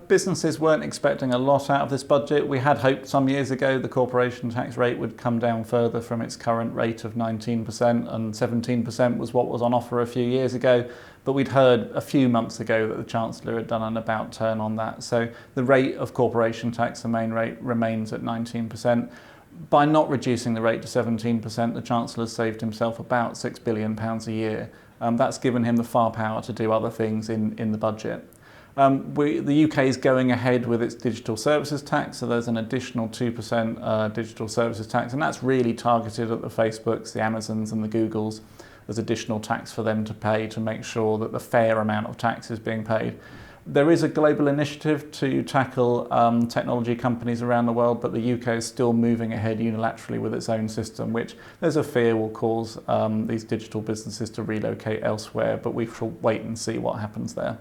Businesses weren't expecting a lot out of this budget. We had hoped some years ago the corporation tax rate would come down further from its current rate of 19%, and 17% was what was on offer a few years ago. But we'd heard a few months ago that the Chancellor had done an about turn on that. So the rate of corporation tax, the main rate, remains at 19%. By not reducing the rate to 17%, the Chancellor has saved himself about £6 billion a year. That's given him the firepower to do other things in the budget. The UK is going ahead with its digital services tax, so there's an additional 2% digital services tax, and that's really targeted at the Facebooks, the Amazons and the Googles. There's additional tax for them to pay to make sure that the fair amount of tax is being paid. There is a global initiative to tackle technology companies around the world, but the UK is still moving ahead unilaterally with its own system, which there's a fear will cause these digital businesses to relocate elsewhere, but we shall wait and see what happens there.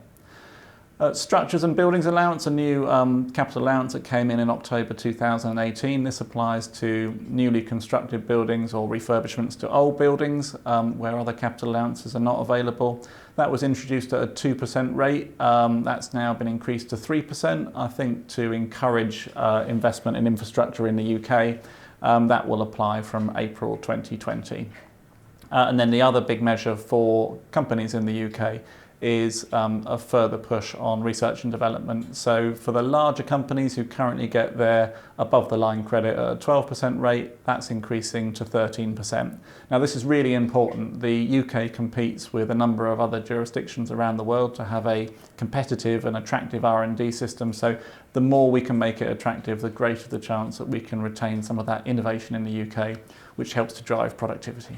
Structures and Buildings Allowance, a new capital allowance that came in October 2018. This applies to newly constructed buildings or refurbishments to old buildings where other capital allowances are not available. That was introduced at a 2% rate. That's now been increased to 3%, I think, to encourage investment in infrastructure in the UK. That will apply from April 2020. And then the other big measure for companies in the UK is a further push on research and development. So for the larger companies who currently get their above the line credit at a 12% rate, that's increasing to 13%. Now this is really important. The UK competes with a number of other jurisdictions around the world to have a competitive and attractive R&D system. So the more we can make it attractive, the greater the chance that we can retain some of that innovation in the UK, which helps to drive productivity.